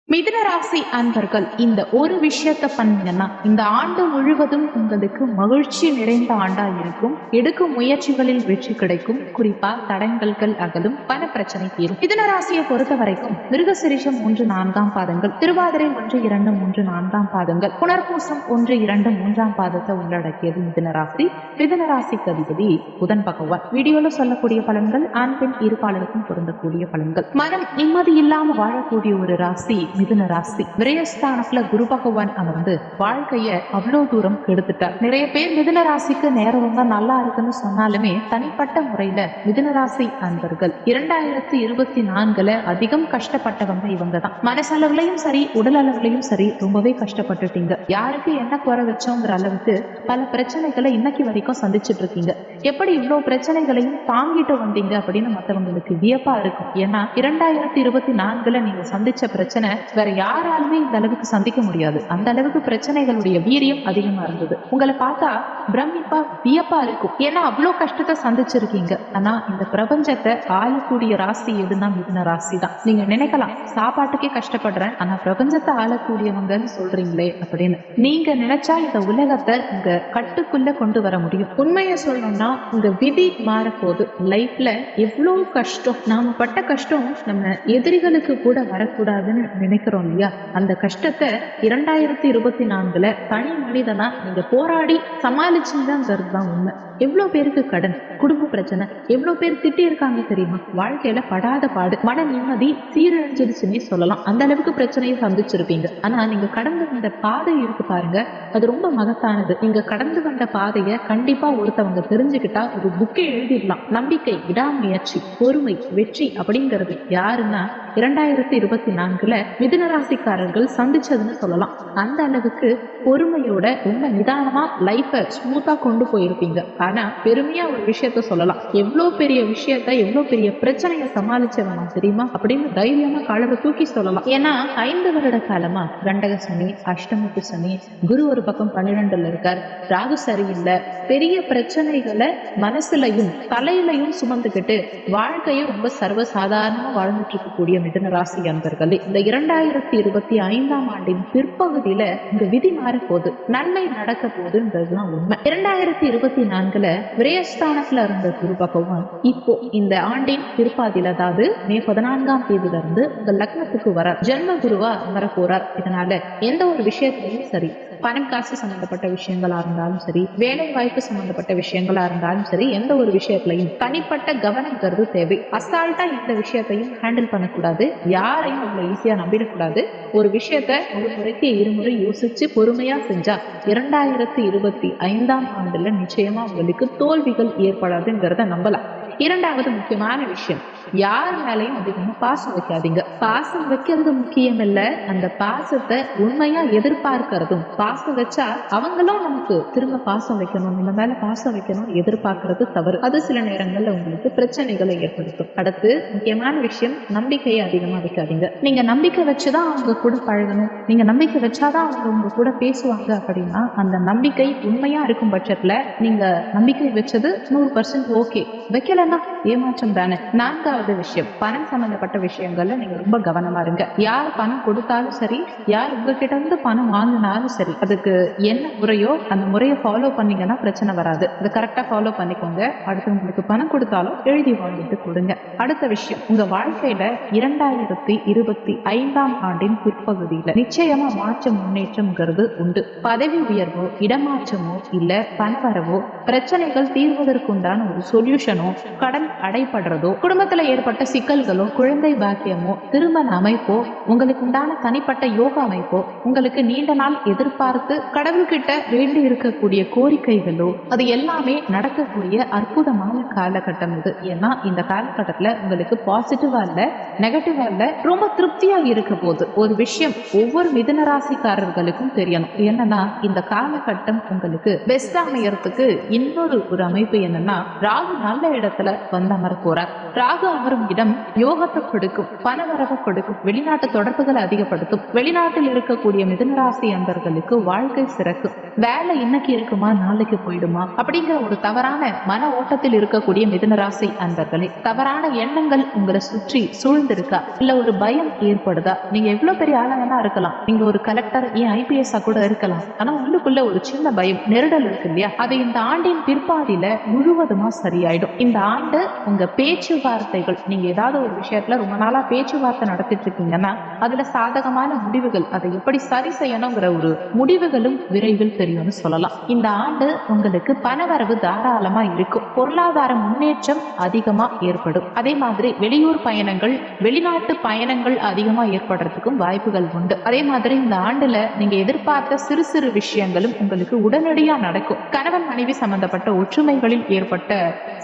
மிதுன ராசி அன்பர்கள் இந்த ஒரு விஷயத்த பண்ணீங்கன்னா இந்த ஆண்டு முழுவதும் உங்களுக்கு மகிழ்ச்சி நிறைந்த ஆண்டா இருக்கும். எடுக்கும் முயற்சிகளில் வெற்றி கிடைக்கும். குறிப்பா தடங்கல்கள் அகலும், பண பிரச்சனை தீரும். மிதுன ராசியை பொறுத்த வரைக்கும் மிருகசிரிஷம் 1-4 பாதங்கள், திருவாதிரை 1-2-3-4 பாதங்கள், புனர்பூசம் 1-2-3 பாதத்தை உள்ளடக்கியது மிதுன ராசி. மிதுன ராசிக்கு அதிபதி புதன் பகவான். வீடியோல சொல்லக்கூடிய பலன்கள் ஆண் பெண் இருப்பாளருக்கும் பொருந்தக்கூடிய பலன்கள். மனம் நிம்மதி இல்லாம வாழக்கூடிய ஒரு ராசி மிதுன ராசி. விரயஸ்தானத்துல குரு பகவான் அமர்ந்து வாழ்க்கைய அவ்வளவு தூரம் கெடுத்துட்டார். நிறைய பேர் மிதுன ராசிக்கு நேரம் ரொம்ப நல்லா இருக்குன்னு சொன்னாலுமே தனிப்பட்ட முறையில மிதுன ராசி அன்பர்கள் 2024 அதிகம் கஷ்டப்பட்டவங்க இவங்க தான். மனசளவுலையும் சரி உடல் அளவுலையும் சரி ரொம்பவே கஷ்டப்பட்டுட்டீங்க. யாருக்கு என்ன குறை வச்சோங்கிற அளவுக்கு பல பிரச்சனைகளை இன்னைக்கு வரைக்கும் சந்திச்சுட்டு இருக்கீங்க. எப்படி இவ்வளவு பிரச்சனைகளையும் தாங்கிட்டு வந்தீங்க அப்படின்னு மற்றவங்களுக்கு வியப்பா இருக்கும். ஏன்னா 2024 நீங்க சந்திச்ச பிரச்சனை வேற யாராலுமே இந்த அளவுக்கு சந்திக்க முடியாது. அந்த அளவுக்கு பிரச்சனைகளுடைய வீரியம் அதிகமா இருந்தது. உங்களை பார்த்தா பிரமிப்பா வியப்பா இருக்கும். ஏன்னா அவ்வளவு கஷ்டத்தை சந்திச்சிருக்கீங்க. ஆனா இந்த பிரபஞ்சத்தை ஆளக்கூடிய ராசி எதுனா மிதுன ராசி தான். நீங்க நினைக்கலாம் சாப்பாட்டுக்கே கஷ்டப்படுறேன் ஆனா பிரபஞ்சத்தை ஆளக்கூடியவங்கன்னு சொல்றீங்களே அப்படின்னு. நீங்க நினைச்சா இந்த உலகத்தை உங்க கட்டுக்குள்ள கொண்டு வர முடியும். உண்மையை சொல்லணும்னா உங்க விதி மாறப்போது. லைஃப்ல எவ்வளவு கஷ்டம், நாம பட்ட கஷ்டம் நம்ம எதிரிகளுக்கு கூட வரக்கூடாதுன்னு நினைக்கிறோம் இல்லையா? அந்த கஷ்டத்தை 2024 தனி மனிதனா நீங்க போராடி சமாளிச்சுங்கிறது தான் உண்மை. எவ்வளவு பேருக்கு கடன், குடும்ப பிரச்சனை, எவ்வளவு பேர் திட்டி இருக்காங்க தெரியுமா? வாழ்க்கையில படாத பாடு, மன நிம்மதி சீரழிஞ்சிருச்சுன்னே சொல்லலாம். அந்த அளவுக்கு பிரச்சனையை சந்திச்சிருப்பீங்க. ஆனா நீங்க கடந்து வந்த பாதை இருக்கு பாருங்க, அது ரொம்ப மகத்தானது. நீங்க கடந்து வந்த பாதையை கண்டிப்பா ஒருத்தவங்க தெரிஞ்சுக்கிட்டா ஒரு புக்கை எழுதிடலாம். நம்பிக்கை, விடாமுயற்சி, பொறுமை, வெற்றி அப்படிங்கிறது யாருன்னா 2024 மிதுன ராசிக்காரர்கள் சந்திச்சதுன்னு சொல்லலாம். அந்த அளவுக்கு பொறுமையோட ரொம்ப நிதானமா லைஃப ஸ்மூத்தா கொண்டு போயிருப்பீங்க. ஆனா பெருமையா ஒரு விஷயத்த சொல்லலாம், எவ்வளவு பெரிய விஷயத்த, எவ்வளவு பெரிய பிரச்சனையை சமாளிச்சவனா தெரியுமா அப்படின்னு தைரியமா காலரை தூக்கி சொல்லலாம். ஏன்னா 5 வருட காலமா கண்டக சனி, அஷ்டமத்து சனி, குரு ஒரு பக்கம் 12ல இருக்கார், ராகு சரியில்லை, பெரிய பிரச்சனைகளை மனசுலையும் தலையிலையும் சுமந்துக்கிட்டு வாழ்க்கையை ரொம்ப சர்வசாதாரணமா வாழ்ந்துட்டு இருக்கக்கூடிய மிதுன ராசி அன்பர்களே, இந்த 2025 ஆண்டின் பிற்பகுதியில இந்த விதி மாறப்போகுது, நன்மை நடக்க போகுதுன்றதுதான் உண்மை. 2024 விரயஸ்தானத்துல இருந்த குரு பகவான் இப்போ இந்த ஆண்டின் பிற்பாதியில, அதாவது மே 14ஆம் தேதியில இருந்து உங்க லக்னத்துக்கு வர ஜென்ம குருவா வர போறார். இதனால எந்த ஒரு விஷயத்திலையும் சரி, பணம் காசு சம்பந்தப்பட்ட விஷயங்களா இருந்தாலும் சரி, வேலை வாய்ப்பு சம்பந்தப்பட்ட விஷயங்களா இருந்தாலும் சரி, எந்த ஒரு விஷயத்திலையும் தனிப்பட்ட கவனங்கிறது தேவை. அசால்ட்டா எந்த விஷயத்தையும் ஹேண்டில் பண்ணக்கூடாது. யாரையும் உங்களை ஈஸியா நம்பிடக்கூடாது. ஒரு விஷயத்த ஒரு முறைக்கு இருமுறை யோசிச்சு பொறுமையா செஞ்சா 2025 ஆண்டுல நிச்சயமா உங்களுக்கு தோல்விகள் ஏற்படாதுங்கிறத நம்பலாம். இரண்டாவது முக்கியமான விஷயம், யார் மேலையும் அதிகமா பாசம் வைக்காதீங்க. பாசம் வைக்கிறது முக்கியம் இல்ல, அந்த பாசத்தை உண்மையா எதிர்பார்க்கிறதும். பாசம் வச்சா அவங்களும் நமக்கு திரும்ப பாசம் வைக்கணும், நம்ம மேல பாசம் வைக்கணும் எதிர்பார்க்கறது தவறு. அது சில நேரங்கள்ல உங்களுக்கு பிரச்சனைகளை ஏற்படுத்தும். அடுத்து முக்கியமான விஷயம், நம்பிக்கையை அதிகமா வைக்காதீங்க. நீங்க நம்பிக்கை வச்சுதான் அவங்க கூட பழகணும், நீங்க நம்பிக்கை வச்சாதான் அவங்க உங்க கூட பேசுவாங்க அப்படின்னா அந்த நம்பிக்கை உண்மையா இருக்கும் பட்சத்துல நீங்க நம்பிக்கை வச்சது 100% ஓகே, வைக்கலன்னா ஏமாற்றம் தானே. நான்காவது விஷயம், பணம் சம்பந்தப்பட்ட விஷயங்கள்ல நீங்க ரொம்ப கவனமா இருங்க. யார் பணம் கொடுத்தாலும் சரி, யார் உங்ககிட்ட இருந்து பணம் வாங்கினாலும் சரி, அதுக்கு என்ன முறையோ அந்த முறையை ஃபாலோ பண்ணீங்கன்னா பிரச்சனை வராது. அதை கரெக்டா ஃபாலோ பண்ணிக்கோங்க. அடுத்து உங்களுக்கு பணம் கொடுத்தாலும் எழுதி வாங்கிட்டு கொடுங்க. அடுத்த விஷயம், உங்க வாழ்க்கையில 2025 ஆண்டின் பிற்பகுதியில நிச்சயமா மாற்ற முன்னேற்றம்ங்கிறது உண்டு. பதவி உயர்வோ, இடமாற்றமோ, இல்ல பணவரவோ, பிரச்சனைகள் தீர்வதற்குண்டான ஒரு சொல்யூஷனோ, கடன் அடைபடுறதோ, குடும்பத்துல ஏற்பட்ட சிக்கல்களோ, குழந்தை பாக்கியமோ, திருமண அமைப்போ, உங்களுக்கு உண்டான தனிப்பட்ட யோகா அமைப்போ, உங்களுக்கு நீண்ட நாள் எதிர்பார்த்து கடவுள்கிட்ட வேண்டி இருக்கக்கூடிய கோரிக்கைகளோ, அது எல்லாமே நடக்கக்கூடிய அற்புதமான காலகட்டம் இது. ஏன்னா இந்த காலகட்டத்துல உங்களுக்கு பாசிட்டிவா இல்ல, நெகட்டிவா இல்ல, ரொம்ப திருப்தியா இருக்க போது. ஒரு விஷயம் ஒவ்வொரு மிதுன ராசிக்காரர்களுக்கும் தெரியணும். என்னன்னா இந்த காலகட்டம் உங்களுக்கு பெஸ்ட் அமையறதுக்கு இன்னொரு அமைப்பு என்னன்னா, ராகு நல்ல இடத்துல இடத்துல வந்து அமர போறார். ராகு அமரும் இடம் யோகத்தை கொடுக்கும், பணவரவை கொடுக்கும், வெளிநாட்டு தொடர்புகளை அதிகப்படுத்தும். வெளிநாட்டில் இருக்கக்கூடிய மிதுனராசி அன்பர்களுக்கு வாழ்க்கை சிறக்கும். வேலை இன்னைக்கு இருக்குமா நாளைக்கு போயிடுமா அப்படிங்கிற ஒரு தவறான மன ஓட்டத்தில் இருக்கக்கூடிய மிதுனராசி அன்பர்களே, தவறான எண்ணங்கள் உங்களை சுற்றி சூழ்ந்திருக்கா, இல்ல ஒரு பயம் ஏற்படுதா? நீங்க எவ்வளவு பெரிய ஆளா வேணா இருக்கலாம், நீங்க ஒரு கலெக்டர் ஏன் IPS கூட இருக்கலாம், ஆனா உள்ளுக்குள்ள ஒரு சின்ன பயம் நெருடல் இருக்கு இல்லையா, அது இந்த ஆண்டின் பிற்பாதியில முழுவதுமா சரியாயிடும். இந்த ஆண்டு உங்க பேச்சுவார்த்தைகள், நீங்க ஏதாவது ஒரு விஷயத்துல ரொம்ப நாளா பேச்சுவார்த்தை நடத்திட்டு இருக்கீங்கன்னா அதுல சாதகமான முடிவுகள், அதை எப்படி சரி செய்யணுங்கிற ஒரு முடிவுகளும் விரைவில் தெரியும்னு சொல்லலாம். இந்த ஆண்டு உங்களுக்கு பணவரவு தாராளமா இருக்கும், பொருளாதார முன்னேற்றம் அதிகமா ஏற்படும். அதே மாதிரி வெளியூர் பயணங்கள், வெளிநாட்டு பயணங்கள் அதிகமா ஏற்படுறதுக்கும் வாய்ப்புகள் உண்டு. அதே மாதிரி இந்த ஆண்டுல நீங்க எதிர்பார்த்த சிறு சிறு விஷயங்களும் உங்களுக்கு உடனடியா நடக்கும். கணவன் மனைவி சம்பந்தப்பட்ட ஒற்றுமைகளில் ஏற்பட்ட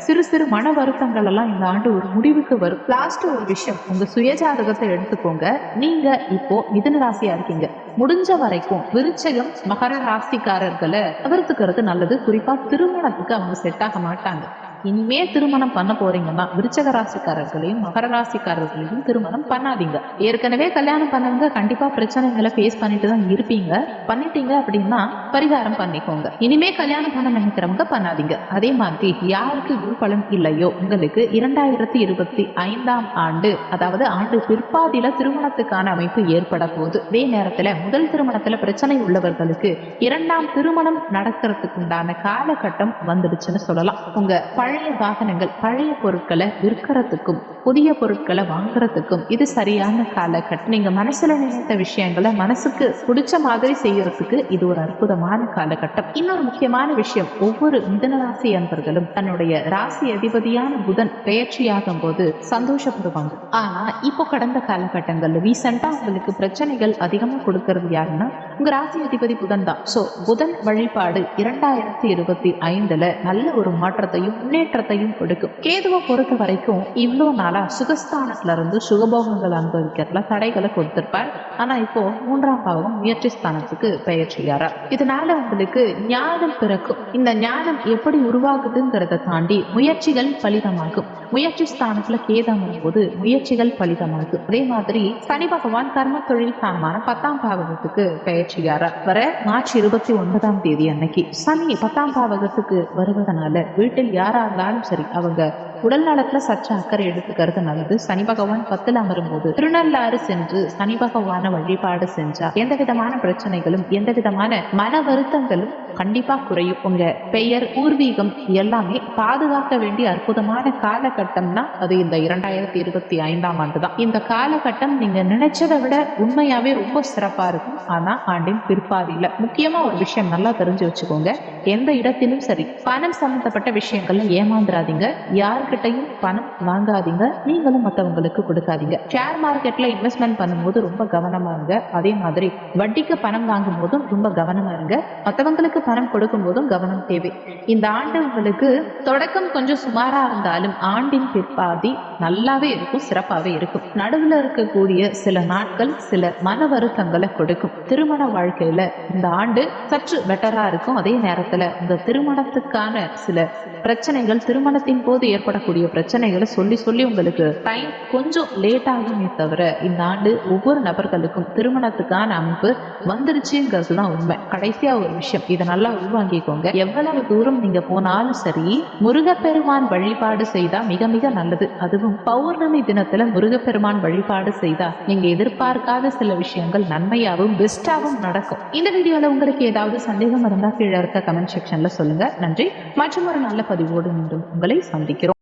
சிறு சிறு மன வருத்தங்கள் எல்லாம் இந்த ஆண்டு ஒரு முடிவுக்கு வரும். லாஸ்ட் ஒரு விஷயம், உங்க சுயஜாதகத்தை எடுத்துக்கோங்க. நீங்க இப்போ மிதுன ராசியா இருக்கீங்க, முடிஞ்ச வரைக்கும் விருச்சகம் மகர ராசிக்காரர்களை தவிர்த்துக்கிறது நல்லது. குறிப்பா திருமணத்துக்கு அவங்க செட் ஆக மாட்டாங்க. இனிமே திருமணம் பண்ண போறீங்கன்னா விருச்சக ராசிக்காரர்களையும் மகர ராசிக்காரர்களையும் திருமணம் பண்ணாதீங்க. ஏற்கனவே கல்யாணம் பண்ணவங்க கண்டிப்பா பிரச்சனைகளை ஃபேஸ் பண்ணிட்டு தான் இருப்பீங்க. பண்ணிட்டீங்க அப்படின்னா பரிகாரம் பண்ணிக்கோங்க. இனிமே கல்யாணம் பண்ண நினைக்கிறவங்க பண்ணாதீங்க. அதே மாதிரி யாருக்கு குரு பலன் இல்லையோ உங்களுக்கு 2025 ஆண்டு, அதாவது ஆண்டு பிற்பாதியில திருமணத்துக்கான அமைப்பு ஏற்பட போகுது. அதே நேரத்துல முதல் திருமணத்துல பிரச்சனை உள்ளவர்களுக்கு 2ஆம் திருமணம் நடக்கிறதுக்கு உண்டான காலகட்டம் வந்துடுச்சுன்னு சொல்லலாம். உங்க பழைய வாகனங்கள், பழைய பொருட்களை விற்கிறதுக்கும் புதிய பொருட்களை வாங்குறதுக்கும் இது சரியான காலகட்டம். நீங்க மனசுல நினைத்த விஷயங்களை மனசுக்கு பிடிச்ச மாதிரி செய்யறதுக்கு இது ஒரு அற்புதமான காலகட்டம். இன்னொரு முக்கியமான விஷயம், ஒவ்வொரு மிதுன ராசி அன்பர்களும் தன்னுடைய ராசி அதிபதியான புதன் பெயர்ச்சியாகும் போது சந்தோஷப்படுவாங்க. ஆனா இப்போ கடந்த காலகட்டங்கள்ல ரீசெண்டா உங்களுக்கு பிரச்சனைகள் அதிகமா கொடுக்கறது யாருன்னா உங்க ராசி அதிபதி புதன் தான். சோ புதன் வழிபாடு 2025 நல்ல ஒரு மாற்றத்தையும் முன்னேற்றத்தையும் கொடுக்கும். கேதுவை பொறுத்த வரைக்கும் இவ்வளவு நாளா சுகஸ்தானத்துல இருந்து சுகபோகங்கள் அனுபவிக்கிறதுல தடைகளை கொடுத்திருப்பார். ஆனா இப்போ 3ஆம் பாவம் முயற்சி ஸ்தானத்துக்கு பெயர்ச்சியாரா. இதனால உங்களுக்கு ஞானம் பிறக்கும். இந்த ஞானம் எப்படி உருவாகுதுங்கிறத தாண்டி முயற்சிகள் பலிதமாகும். முயற்சி ஸ்தானத்துல கேதாமரும் போது முயற்சிகள் பலிதமாகும். அதே மாதிரி சனி பகவான் கர்ம தொழில் ஸ்தானமான 10ஆம் பாவகத்துக்கு பெயர்ச்சியாரா. வர மார்ச் 29ஆம் தேதி அன்னைக்கு சனி 10ஆம் பாவகத்துக்கு வருவதனால வீட்டில் யாரா இருந்தாலும் சரி அவங்க உடல் நலத்துல சற்று அக்கறை எடுத்துக்கிறது நல்லது. சனி பகவான் 10ல் அமரும் போது திருநள்ளாறு சென்று சனி பகவான வழிபாடு செஞ்சா எந்த விதமான பிரச்சனைகளும் எந்த விதமான மன வருத்தங்களும் கண்டிப்பா குறையும். உங்க பெயர், பூர்வீகம் எல்லாமே பாதுகாக்க வேண்டிய அற்புதமான காலகட்டம்னா அது இந்த 2025ஆம் ஆண்டு தான். இந்த காலகட்டம் நீங்க நினைச்சதை விட உண்மையாவே ரொம்ப சிறப்பா இருக்கும். ஆனா ஆண்டின் பிற்பாதியில முக்கியமா ஒரு விஷயம் நல்லா தெரிஞ்சு வச்சுக்கோங்க, எந்த இடத்திலும் சரி பணம் சம்பந்தப்பட்ட விஷயங்கள்ல ஏமாந்துடாதீங்க. யாருக்கிட்டையும் பணம் வாங்காதீங்க, நீங்களும் மற்றவங்களுக்கு கொடுக்காதீங்க. ஷேர் மார்க்கெட்ல இன்வெஸ்ட்மெண்ட் பண்ணும்போது ரொம்ப கவனமா இருங்க. அதே மாதிரி வட்டிக்கு பணம் வாங்கும் போதும் ரொம்ப கவனமா இருங்க. மற்றவங்களுக்கு பணம் கொடுக்கும் போதும் கவனம் தேவை. இந்த ஆண்டு உங்களுக்கு தொடக்கம் கொஞ்சம் சுமாரா இருந்தாலும் ஆண்டின் பிற்பாதி நல்லாவே இருக்கும், சிறப்பாவே இருக்கும். நடுவில் இருக்கக்கூடிய சில நாட்கள் சில மன வருத்தங்களை கொடுக்கும். திருமண வாழ்க்கையில இந்த ஆண்டு சற்று பெட்டரா இருக்கும். அதே நேரத்துல இந்த திருமணத்துக்கான சில பிரச்சனைகள், திருமணத்தின் போது ஏற்படக்கூடிய பிரச்சனைகளை சொல்லி சொல்லி உங்களுக்கு டைம் கொஞ்சம் லேட் ஆகுமே தவிர இந்த ஆண்டு ஒவ்வொரு நபர்களுக்கும் திருமணத்துக்கான அமைப்பு வந்துருச்சுங்கிறது தான் உண்மை. கடைசியா ஒரு விஷயம், இதை நல்லா உள்வாங்கிக்கோங்க. எவ்வளவு தூரம் நீங்க போனாலும் சரி முருகப்பெருமான் வழிபாடு செய்தா மிக மிக நல்லது. அதுவும் பௌர்ணமி தினத்துல முருகப்பெருமான் வழிபாடு செய்தா நீங்க எதிர்பார்க்காத சில விஷயங்கள் நன்மையாகவும் பெஸ்டாகவும் நடக்கும். இந்த வீடியோல உங்களுக்கு ஏதாவது சந்தேகம் இருந்தா கீழே இருக்க கமெண்ட் செக்ஷன்ல சொல்லுங்க. நன்றி. மற்றும் ஒரு நல்ல பதிவோடு மீண்டும் உங்களை சந்திக்கிறோம்.